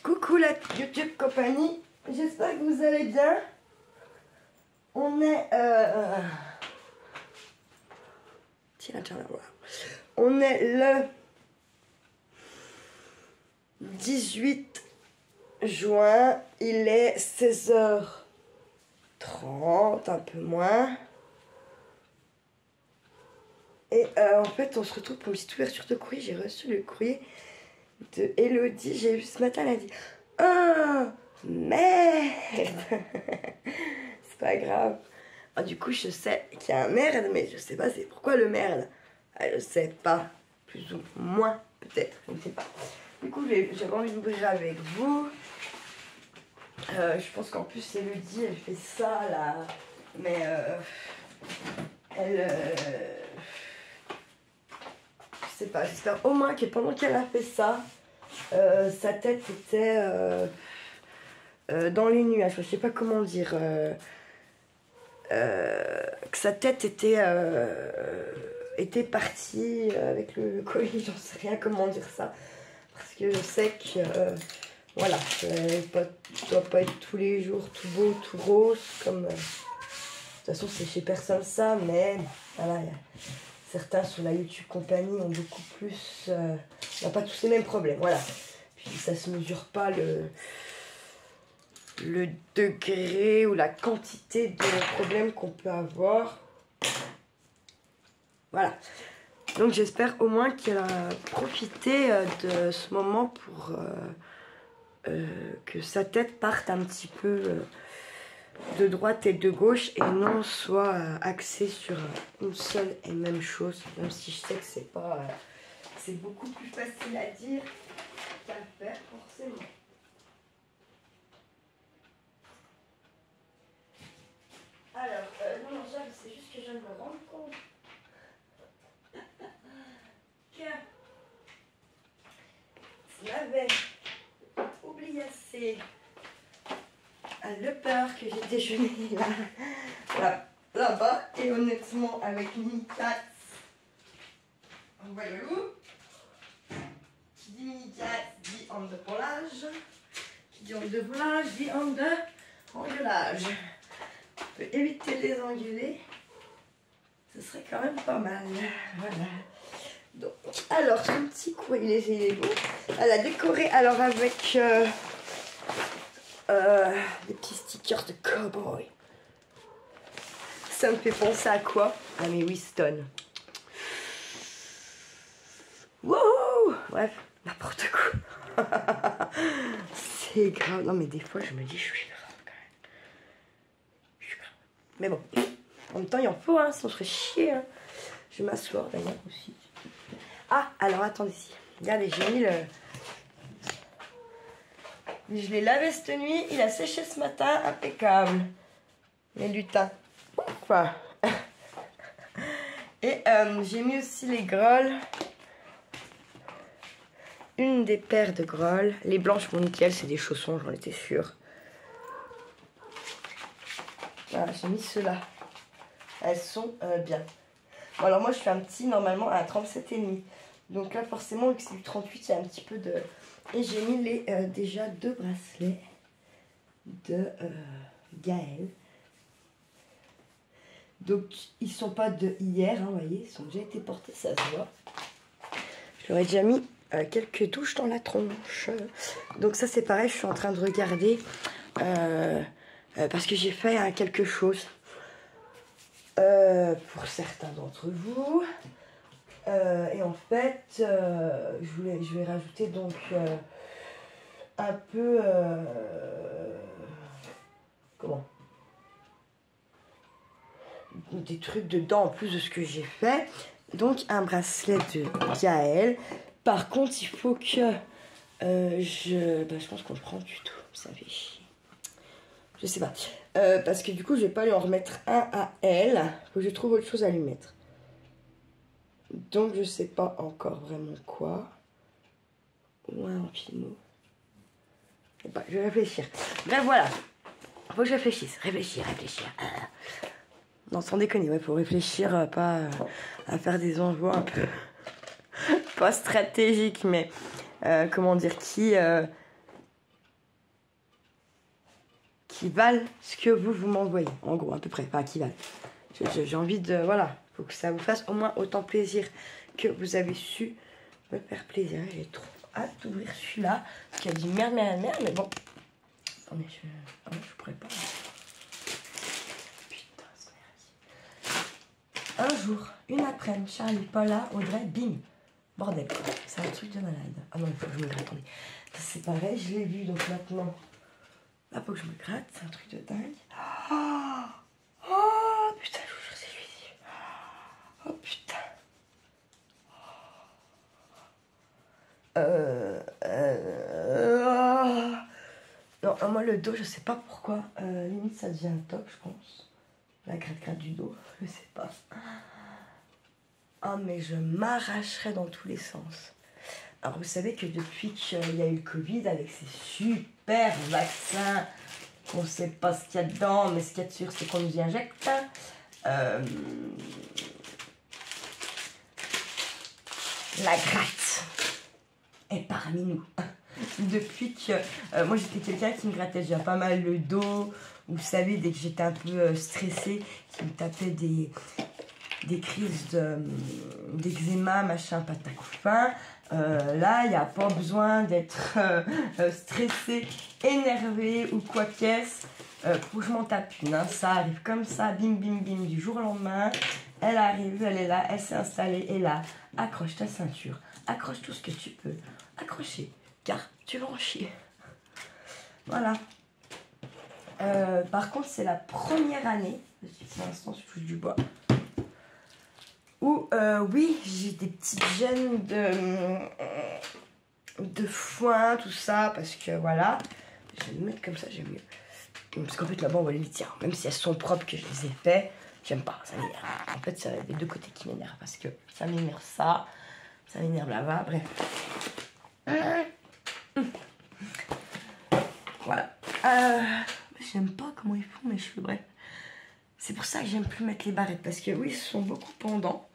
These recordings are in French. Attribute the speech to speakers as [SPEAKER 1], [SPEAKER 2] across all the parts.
[SPEAKER 1] Coucou la YouTube compagnie, j'espère que vous allez bien. On est tiens, voir. On est le 18 juin, il est 16h30, un peu moins. Et en fait, on se retrouve pour une petite ouverture de courrier. J'ai reçu le courrier de Elodie. J'ai vu ce matin, elle a dit « Oh, merde !» C'est pas grave. Ah, du coup, je sais qu'il y a un merde, mais je sais pas c'est pourquoi le merde. Ah, je sais pas. Plus ou moins, peut-être. Je ne sais pas. Du coup, j'avais envie d'ouvrir avec vous. Je pense qu'en plus, Elodie, elle fait ça, là. Mais elle... je sais pas, j'espère au moins que pendant qu'elle a fait ça, sa tête était dans les nuages. Je sais pas comment dire. Que sa tête était partie avec le colis. J'en sais rien comment dire ça. Parce que je sais que voilà, ça doit pas être tous les jours tout beau, tout rose. Comme, de toute façon, c'est chez personne ça, mais voilà. Certains sur la YouTube compagnie ont beaucoup plus... on n'a pas tous les mêmes problèmes, voilà. Puis ça se mesure pas le degré ou la quantité de problèmes qu'on peut avoir. Voilà. Donc j'espère au moins qu'elle a profité de ce moment pour que sa tête parte un petit peu... de droite et de gauche et non soit axé sur une seule et même chose, même si je sais que c'est pas c'est beaucoup plus facile à dire qu'à faire forcément. Alors non, c'est juste que je viens de me rendre compte que je l'avais oublié assez le peur que j'ai déjeuné là-bas et honnêtement avec Mini Cats, voyez-vous, qui dit Mini Cats dit homme de polage, qui dit homme de volage dit homme de engueulage. On peut éviter de les engueuler, ce serait quand même pas mal. Voilà. Donc, alors son petit courrier, il est beau. Elle a décoré alors avec des petits stickers de cowboy. Ça me fait penser à quoi? Ah mais Winston. Wow. Bref, n'importe quoi. C'est grave. Non mais des fois je me dis je suis grave quand même. Je suis grave. Mais bon, en même temps il en faut, hein, sinon je serais chier. Hein. Je vais m'asseoir d'ailleurs aussi. Ah, alors attendez ici. Regardez, j'ai mis le... Je l'ai lavé cette nuit, il a séché ce matin, impeccable. Les lutins. Quoi. Et j'ai mis aussi les grolles. Une des paires de grolles. Les blanches, mon nickel, c'est des chaussons, j'en étais sûre. Voilà, j'ai mis ceux-là. Elles sont bien. Bon, alors moi, je fais un petit, normalement, à 37,5. Donc là, forcément, vu que c'est du 38, il y a un petit peu de... Et j'ai mis déjà 2 bracelets de Gaël. Donc, ils sont pas de hier, hein, vous voyez, ils ont déjà été portés, ça se voit. Je leur ai déjà mis quelques touches dans la tronche. Donc ça, c'est pareil, je suis en train de regarder parce que j'ai fait quelque chose pour certains d'entre vous. Et en fait, je vais rajouter donc un peu... comment? Des trucs dedans en plus de ce que j'ai fait. Donc un bracelet de Gaël. Par contre, il faut que je pense qu'on le prend du tout. Ça fait chier. Je sais pas. Parce que du coup, je vais pas lui en remettre un à elle. Faut que je trouve autre chose à lui mettre. Donc je sais pas encore vraiment quoi. Ou un pimo. Bah, je vais réfléchir. Bref, voilà. Faut que je réfléchisse. Réfléchir. Non, sans déconner, ouais, faut réfléchir, pas à faire des envois un peu pas stratégiques, mais comment dire, qui qui valent ce que vous m'envoyez. En gros, à peu près, pas qui valent. J'ai envie de... Voilà, il faut que ça vous fasse au moins autant plaisir que vous avez su me faire plaisir. J'ai trop hâte d'ouvrir celui-là. Parce qu'il a dit merde, merde, merde, mais bon. Attendez, je pourrais pas. Putain, c'est un jour, une après-midi, Charlie, Paula, Audrey, bing. Bordel, c'est un truc de malade. Ah non, il faut que je me gratte, attendez. C'est pareil, je l'ai vu, donc maintenant, là, faut que je me gratte, c'est un truc de dingue. Oh, putain, je vous jure, c'est lui. Oh, putain. Non, moi, le dos, je sais pas pourquoi. Limite, ça devient un toc, je pense. La gratte-gratte du dos, je sais pas. Ah, mais je m'arracherais dans tous les sens. Alors, vous savez que depuis qu'il y a eu le Covid, avec ces super vaccins, on ne sait pas ce qu'il y a dedans, mais ce qu'il y a de sûr, c'est qu'on nous y injecte. La gratte est parmi nous. Depuis que moi, j'étais quelqu'un qui me grattait déjà pas mal le dos. Vous savez, dès que j'étais un peu stressée, qui me tapait des crises d'eczéma, machin, patacoufin. Là, il n'y a pas besoin d'être stressé, énervé ou quoi qu'est-ce pour que je m'en tape une. Hein. Ça arrive comme ça, bim, bim, bim, du jour au lendemain. Elle arrive, elle est là, elle s'est installée, et là, accroche ta ceinture, accroche tout ce que tu peux, accrocher, car tu vas en chier. Voilà. Par contre, c'est la première année, pour l'instant, je touche du bois, où, oui, j'ai des petites gènes de foin, tout ça, parce que, voilà, je vais me mettre comme ça, j'aime mieux. Parce qu'en fait, là-bas, on voit les litières, même si elles sont propres, que je les ai fait, j'aime pas, ça m'énerve. En fait, c'est les deux côtés qui m'énervent, parce que ça m'énerve ça m'énerve là-bas, bref. Voilà. J'aime pas comment ils font mes cheveux, bref. C'est pour ça que j'aime plus mettre les barrettes, parce que oui, ils sont beaucoup pendants.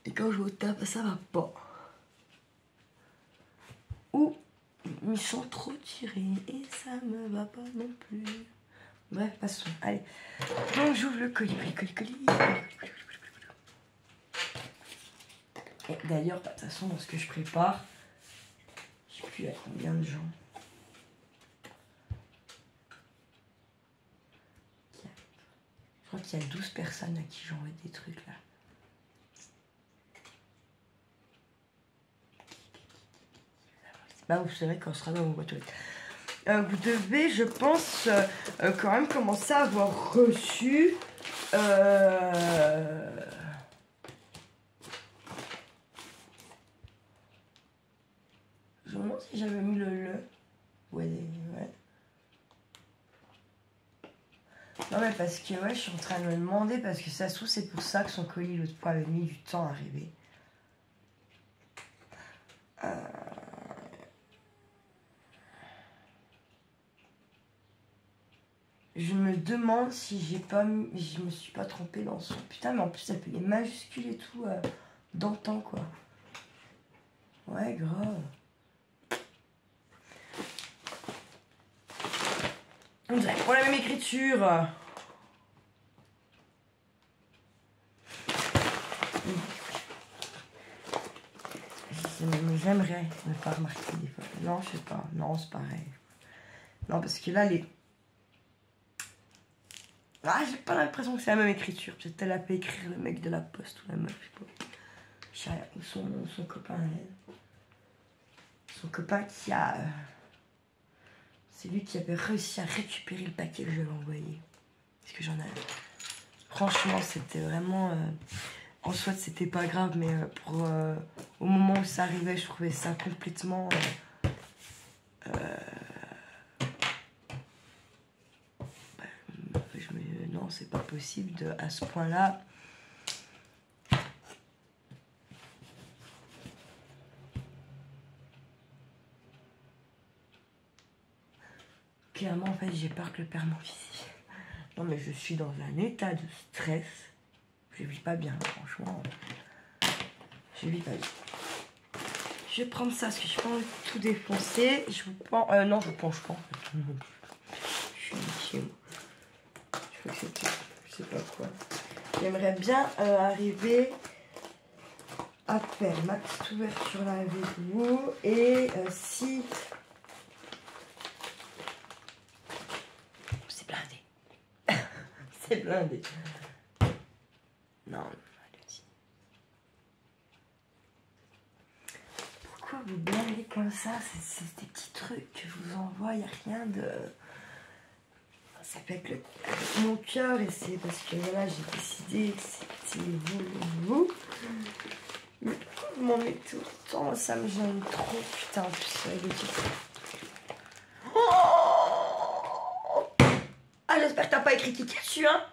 [SPEAKER 1] Et quand je vous tape, ça va pas. Ou ils sont trop tirés et ça me va pas non plus. Bref, passons. Allez. Donc j'ouvre le colis. Et d'ailleurs, de toute façon, dans ce que je prépare, je sais plus à combien de gens. Je crois qu'il y a 12 personnes à qui j'envoie des trucs là. Bah, vous savez quand on sera dans vos boîtes aux lettres. Vous devez, je pense, quand même commencer à avoir reçu. Je me demande si j'avais mis le. Ouais. Non, mais parce que, ouais, je suis en train de me demander, parce que ça se trouve, c'est pour ça que son colis, l'autre fois, avait mis du temps à arriver. Je me demande si je me suis pas trompée dans son... Putain, mais en plus, ça fait les majuscules et tout, d'antan, quoi. Ouais, grave. On dirait pour la même écriture. J'aimerais ne pas remarquer des fois. Non, je sais pas. Non, c'est pareil. Non, parce que là, les... Ah, j'ai pas l'impression que c'est la même écriture. Peut-être qu'elle a pas écrire le mec de la poste ou la meuf, je sais pas. Ou son copain, elle. Son copain qui a... C'est lui qui avait réussi à récupérer le paquet que je lui avais envoyé. Parce que j'en avais... Franchement, c'était vraiment... En soi, c'était pas grave, mais pour... au moment où ça arrivait, je trouvais ça complètement... non, c'est pas possible à ce point-là. Clairement, en fait, j'ai peur que le père m'en vise. Non, mais je suis dans un état de stress. Je vis pas bien, franchement. Je vis pas bien. Je vais prendre ça, parce que je pas envie de tout défoncer. Je vous prends... non, je penche pas. Je suis Mickey. Je crois que c'était, je sais pas quoi. J'aimerais bien arriver à faire ma petite ouverture là avec vous. Et si... C'est blindé. C'est blindé. Non, allez-y. Pourquoi vous blindez comme ça? C'est des petits trucs que je vous envoie, il n'y a rien de... Ça fait avec mon cœur et c'est parce que voilà, j'ai décidé que c'était vous. Mais pourquoi vous m'en mettez tout le temps? Ça me gêne trop, putain, en plus avec le titre. Oh, ah, j'espère que t'as pas écrit Kiki dessus, hein.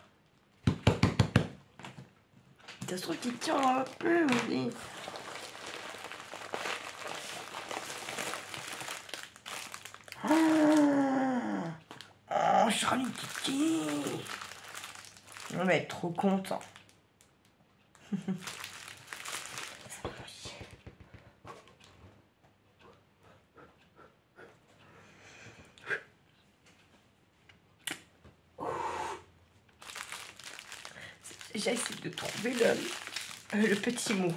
[SPEAKER 1] Ça se trouve Kiki on va plus, on dit. Oh, Charlie Kiki. On va être trop content. J'essaie de trouver le petit mot.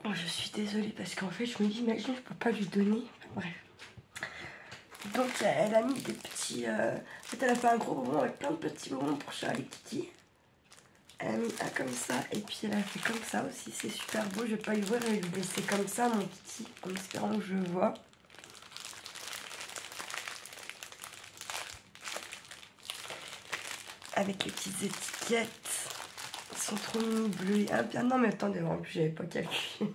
[SPEAKER 1] Oh, je suis désolée parce qu'en fait, je me dis, imagine, je peux pas lui donner. Bref. Donc, elle a mis des petits... En fait, elle a fait un gros bonbon avec plein de petits bonbons pour Charlie Kiki. Elle a mis un comme ça et puis elle a fait comme ça aussi. C'est super beau. Je vais pas l'ouvrir et lui laisser comme ça, mon Kiki, en espérant que je le vois. Avec les petites étiquettes. Ils sont trop mini bleus. Ah bien non mais attendez, en plus j'avais pas calculé.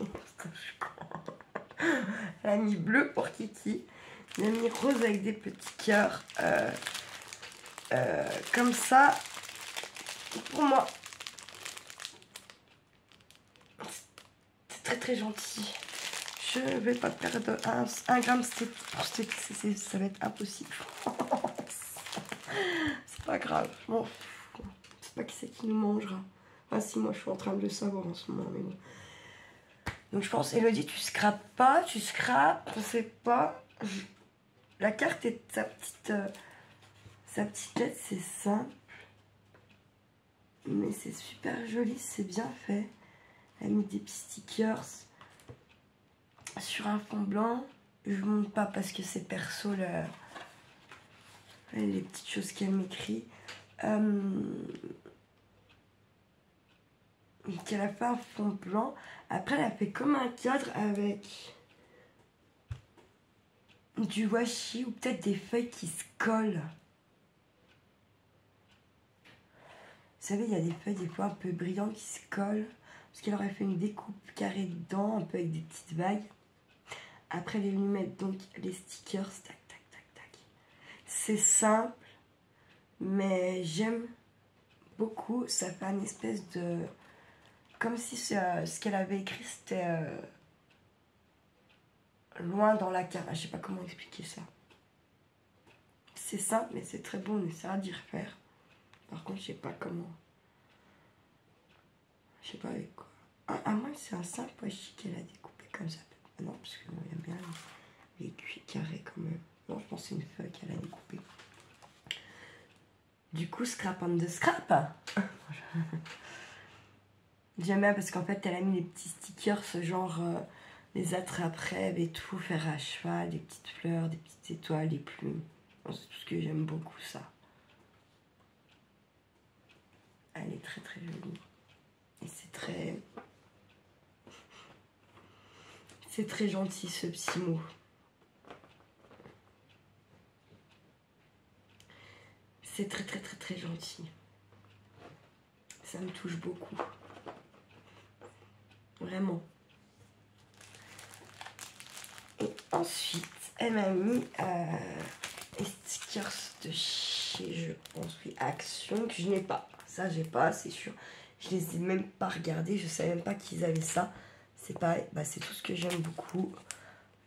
[SPEAKER 1] Elle a mis bleu pour Kiki. Elle a mis rose avec des petits cœurs. Comme ça. Pour moi. C'est très très gentil. Je vais pas perdre un gramme pour ça va être impossible. C'est pas grave. Bon, je sais pas qui c'est qui nous mangera. Ah si, moi je suis en train de le savoir en ce moment, mais bon. Donc je pense, Elodie, tu scrapes pas, tu scrapes, je sais pas. La carte est sa petite lettre, c'est simple. Mais c'est super joli, c'est bien fait. Elle a mis des petits stickers sur un fond blanc. Je vous montre pas parce que c'est perso les petites choses qu'elle m'écrit. Qu'elle a fait un fond blanc. Après, elle a fait comme un cadre avec du washi ou peut-être des feuilles qui se collent. Vous savez, il y a des feuilles des fois un peu brillantes qui se collent. Parce qu'elle aurait fait une découpe carrée dedans, un peu avec des petites vagues. Après, elle est venue mettre donc les stickers. Tac, tac, tac, tac. C'est simple, mais j'aime beaucoup. Ça fait une espèce de... Comme si ce qu'elle avait écrit, c'était loin dans la carte. Je sais pas comment expliquer ça. C'est simple, mais c'est très bon. On essaiera d'y refaire. Par contre, je sais pas comment. Je sais pas avec quoi. À moins que c'est un simple washi qu'elle a découpé comme ça. Non, parce qu'il y a bien les cuits carrés quand même. Non, je pense que c'est une feuille qu'elle a découpée. Du coup, scrap on the scrap. J'aime bien parce qu'en fait, elle a mis les petits stickers, ce genre les attrape-rêves et tout, faire à cheval, des petites fleurs, des petites étoiles, des plumes. Bon, c'est tout ce que j'aime beaucoup, ça. Elle est très très jolie. Et c'est très... C'est très gentil ce petit mot. C'est très très très très gentil. Ça me touche beaucoup. Vraiment. Et ensuite, elle m'a mis les stickers de chez, je pense, oui, Action, que je n'ai pas. Ça, j'ai pas, c'est sûr. Je les ai même pas regardés. Je savais même pas qu'ils avaient ça. C'est pareil. Bah, c'est tout ce que j'aime beaucoup.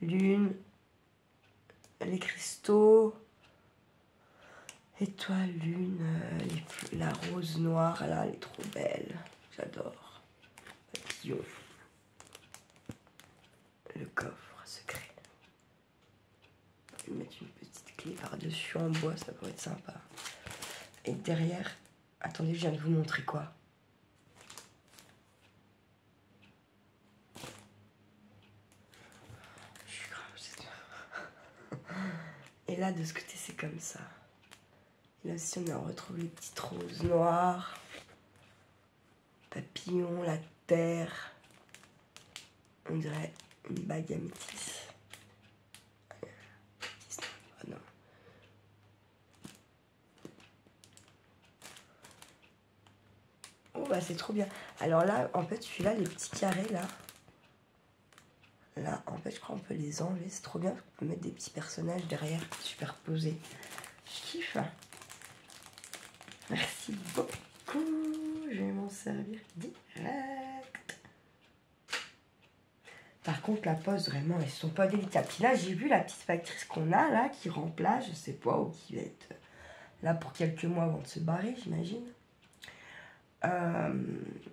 [SPEAKER 1] Lune, les cristaux, étoile, lune, la rose noire, là, elle est trop belle. J'adore. papillon. Le coffre secret. Je vais mettre une petite clé par-dessus en bois, ça pourrait être sympa. Et derrière, attendez, je viens de vous montrer quoi. Je suis grave. Et là, de ce côté, c'est comme ça. Et là aussi, on retrouve les petites roses noires. Papillon, la terre. On dirait une bague à métis. Oh non. Oh bah c'est trop bien. Alors là, en fait, celui-là, les petits carrés là. Là, en fait, je crois qu'on peut les enlever. C'est trop bien. On peut mettre des petits personnages derrière superposés. Je kiffe. Merci beaucoup. Je vais m'en servir direct. Par contre, la pose, vraiment, elles sont pas délicates. Puis là, j'ai vu la petite factrice qu'on a là, qui remplace, je sais pas, ou qui va être là pour quelques mois avant de se barrer, j'imagine.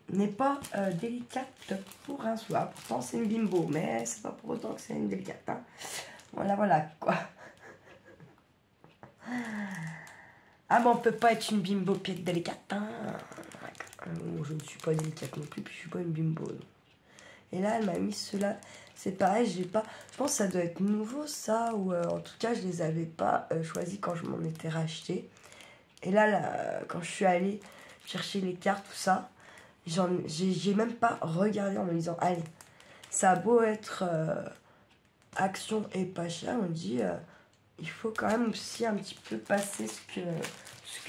[SPEAKER 1] N'est pas délicate pour un soir. Pourtant, c'est une bimbo, mais c'est pas pour autant que c'est une délicate. Hein. Voilà, voilà, quoi. Ah bon, on peut pas être une bimbo puis être délicate. Hein. Je ne suis pas délicate non plus, puis je suis pas une bimbo. Donc. Et là, elle m'a mis cela. C'est pareil, j'ai pas. Je pense que ça doit être nouveau, ça, ou en tout cas, je les avais pas choisis quand je m'en étais racheté. Et là, quand je suis allée chercher les cartes, tout ça, j'ai même pas regardé en me disant, allez, ça a beau être action et pas cher, on dit, il faut quand même aussi un petit peu passer ce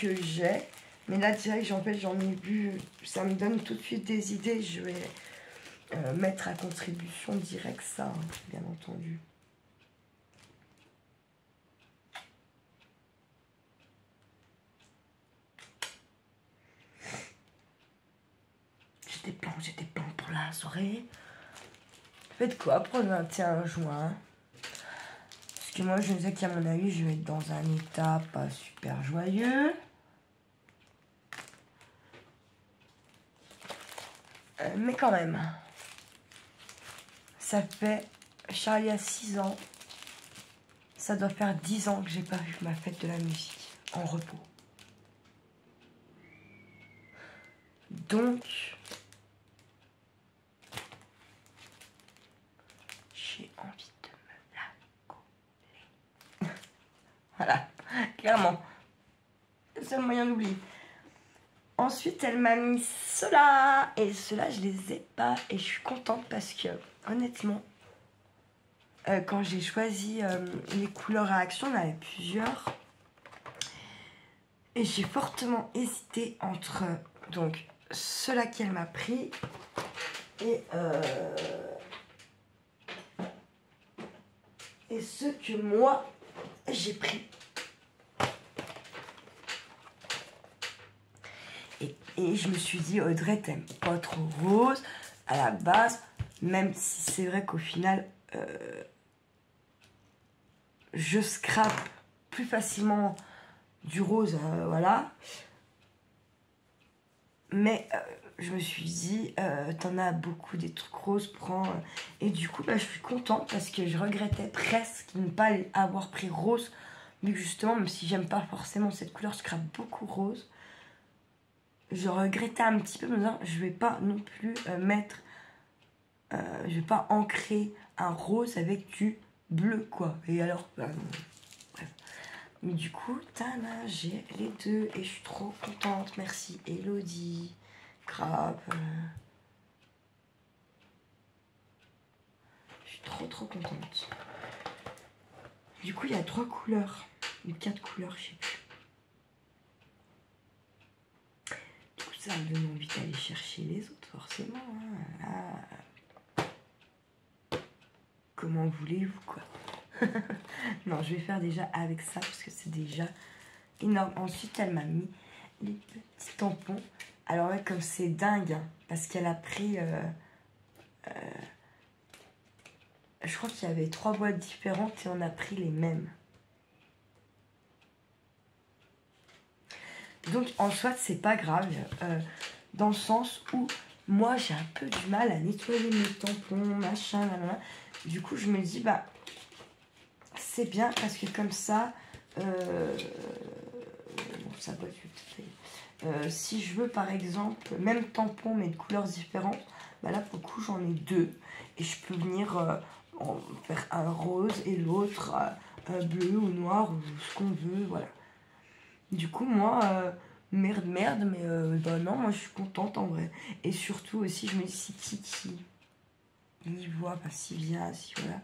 [SPEAKER 1] que j'ai. Mais là, direct, en fait, j'en ai vu, ça me donne tout de suite des idées, je vais mettre à contribution direct ça, hein, bien entendu. J'ai des plans pour la soirée. Faites quoi pour le 21 juin? Parce que moi, je sais qu'à mon avis, je vais être dans un état pas super joyeux. Mais quand même. Ça fait... Charlie a 6 ans. Ça doit faire 10 ans que j'ai pas vu ma fête de la musique en repos. Donc... j'ai envie de me la coller. Voilà, clairement. C'est le seul moyen d'oublier. Ensuite, elle m'a mis cela. Et cela, je les ai pas. Et je suis contente parce que, honnêtement, quand j'ai choisi les couleurs à action, on en avait plusieurs. Et j'ai fortement hésité entre donc ceux-là qu'elle m'a pris et ceux que moi j'ai pris. Et je me suis dit, Audrey, t'aimes pas trop rose à la base, même si c'est vrai qu'au final, je scrape plus facilement du rose, voilà. Mais je me suis dit, t'en as beaucoup des trucs roses, prends. Et du coup, bah, je suis contente parce que je regrettais presque de ne pas avoir pris rose. Mais justement, même si j'aime pas forcément cette couleur, je scrape beaucoup rose. Je regrettais un petit peu, me disant, je vais pas non plus mettre, je vais pas ancrer un rose avec du bleu, quoi. Et alors, bref. Mais du coup, tada, j'ai les deux et je suis trop contente. Merci, Elodie. Grave. Je suis trop contente. Du coup, il y a 3 couleurs. Ou 4 couleurs, je sais plus. Ça me donne envie d'aller chercher les autres, forcément. Hein. Là, comment voulez-vous, quoi. Non, je vais faire déjà avec ça, parce que c'est déjà énorme. Ensuite, elle m'a mis les petits tampons. Alors, ouais, comme c'est dingue, hein, parce qu'elle a pris... je crois qu'il y avait 3 boîtes différentes et on a pris les mêmes. Donc, en soi, c'est pas grave. Dans le sens où moi j'ai un peu du mal à nettoyer mes tampons, machin, là. Du coup, je me dis, bah, c'est bien parce que comme ça, bon, ça doit être si je veux par exemple, même tampon mais de couleurs différentes, bah là pour le coup j'en ai deux et je peux venir en faire un rose et l'autre bleu ou noir ou ce qu'on veut, voilà. Du coup moi, merde, mais bah non, moi je suis contente en vrai. Et surtout aussi je me dis si Kiki il voit, bah s'il vient, si voilà,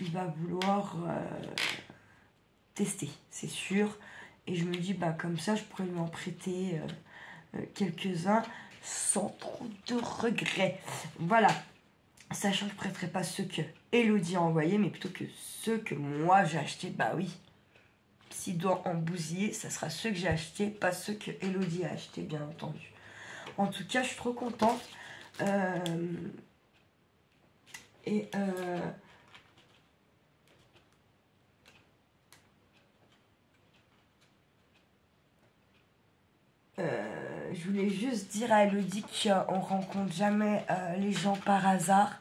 [SPEAKER 1] il va vouloir tester, c'est sûr. Et je me dis, bah comme ça, je pourrais lui en prêter quelques-uns sans trop de regrets. Voilà. Sachant que je ne prêterai pas ceux que Elodie a envoyés, mais plutôt que ceux que moi j'ai achetés. Bah oui. S'il doit en bousiller, ça sera ceux que j'ai achetés, pas ceux que Elodie a achetés, bien entendu. En tout cas, je suis trop contente. Je voulais juste dire à Elodie qu'on rencontre jamais les gens par hasard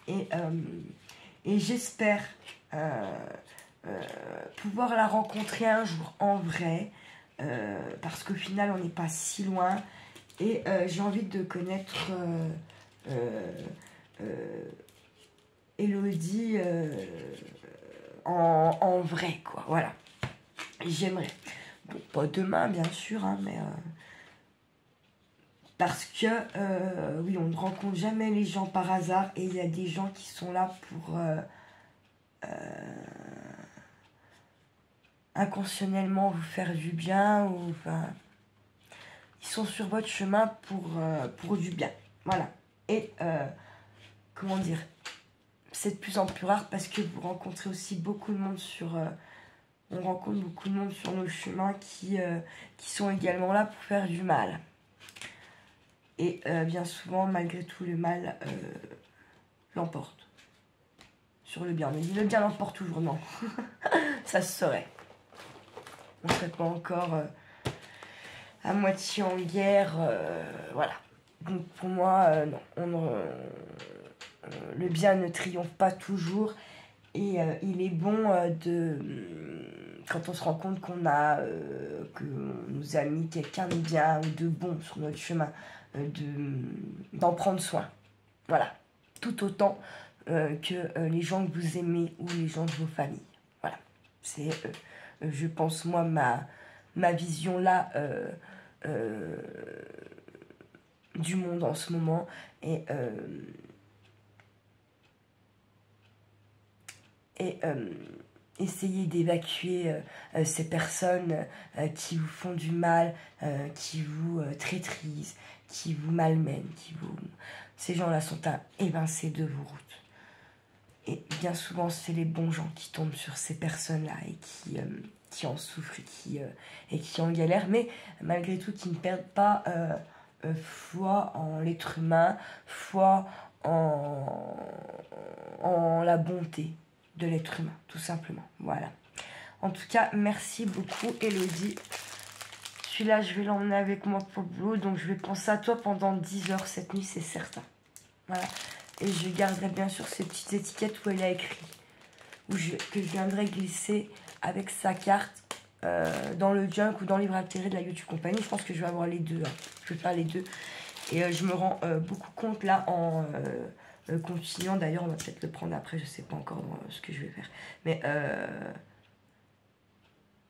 [SPEAKER 1] et j'espère pouvoir la rencontrer un jour en vrai parce qu'au final on n'est pas si loin et j'ai envie de connaître Elodie en vrai quoi, voilà, j'aimerais. Bon, pas demain bien sûr hein, mais parce que, oui, on ne rencontre jamais les gens par hasard et il y a des gens qui sont là pour inconsciemment vous faire du bien ou enfin, ils sont sur votre chemin pour du bien. Voilà. Et comment dire, c'est de plus en plus rare parce que vous rencontrez aussi beaucoup de monde on rencontre beaucoup de monde sur nos chemins qui sont également là pour faire du mal. Et bien souvent, malgré tout, le mal l'emporte sur le bien. Mais le bien l'emporte toujours, non. Ça se saurait. On ne serait pas encore à moitié en guerre. Voilà. Donc pour moi, non. Le bien ne triomphe pas toujours. Et il est bon quand on se rend compte qu'on que nous a mis quelqu'un de bien ou de bon sur notre chemin, d'en prendre soin. Voilà. Tout autant que les gens que vous aimez ou les gens de vos familles. Voilà. C'est, je pense, moi, ma vision là du monde en ce moment. Et essayez d'évacuer ces personnes qui vous font du mal, qui vous traîtrisent, qui vous malmènent, ces gens-là sont à évincer de vos routes. Et bien souvent, c'est les bons gens qui tombent sur ces personnes-là et qui en souffrent et qui en galèrent, mais malgré tout, qui ne perdent pas foi en l'être humain, foi en la bonté de l'être humain, tout simplement. Voilà. En tout cas, merci beaucoup, Elodie. Celui-là, je vais l'emmener avec moi pour le boulot, donc je vais penser à toi pendant 10 heures cette nuit, c'est certain. Voilà. Et je garderai bien sûr ces petites étiquettes où elle a écrit, que je viendrai glisser avec sa carte dans le junk ou dans le livre altéré de la YouTube Company. Je pense que je vais avoir les deux. Hein. Je vais faire les deux. Et je me rends beaucoup compte là en continuant. D'ailleurs, on va peut-être le prendre après. Je sais pas encore ce que je vais faire. Mais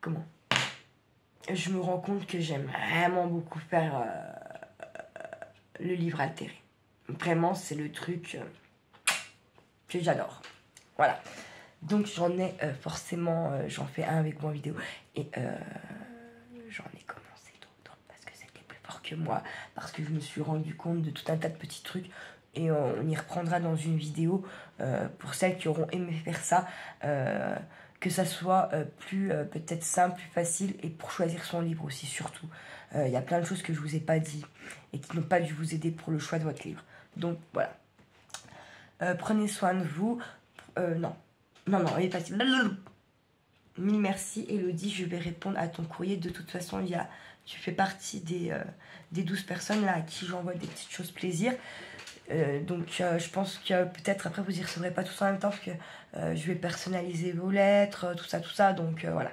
[SPEAKER 1] comment je me rends compte que j'aime vraiment beaucoup faire le livre altéré. Vraiment, c'est le truc que j'adore. Voilà. Donc, j'en ai forcément... j'en fais un avec moi en vidéo. Et j'en ai commencé d'autres parce que c'était plus fort que moi. Parce que je me suis rendu compte de tout un tas de petits trucs. Et on y reprendra dans une vidéo pour celles qui auront aimé faire ça. Que ça soit plus peut-être simple, plus facile. Et pour choisir son livre aussi, surtout. Il y a plein de choses que je ne vous ai pas dit. Et qui n'ont pas dû vous aider pour le choix de votre livre. Donc, voilà. Prenez soin de vous. Non, il est facile. Mille merci, Elodie. Je vais répondre à ton courrier. De toute façon, il y a tu fais partie des 12 personnes là à qui j'envoie des petites choses plaisir. Donc je pense que peut-être après vous y recevrez pas tous en même temps parce que je vais personnaliser vos lettres, tout ça, donc voilà.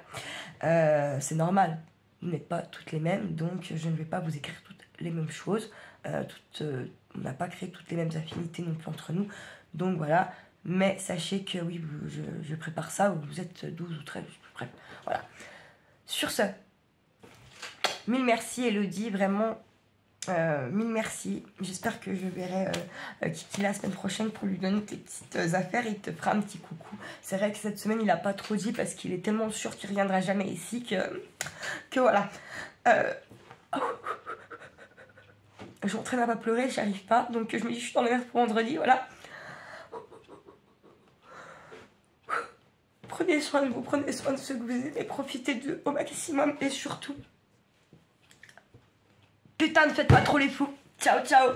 [SPEAKER 1] C'est normal, vous n'êtes pas toutes les mêmes, donc je ne vais pas vous écrire toutes les mêmes choses. On n'a pas créé toutes les mêmes affinités non plus entre nous, donc voilà. Mais sachez que oui, je prépare ça, vous êtes 12 ou 13, bref, voilà. Sur ce, mille merci Elodie, vraiment. Mille merci. J'espère que je verrai Kiki la semaine prochaine pour lui donner tes petites affaires. Il te fera un petit coucou. C'est vrai que cette semaine, il n'a pas trop dit parce qu'il est tellement sûr qu'il ne reviendra jamais ici que voilà. Je m'entraîne à pas pleurer, j'y arrive pas. Donc je me dis, je suis dans le merde pour vendredi, voilà. Prenez soin de vous, prenez soin de ceux que vous aimez, profitez d'eux au maximum et surtout, putain, ne faites pas trop les fous. Ciao, ciao.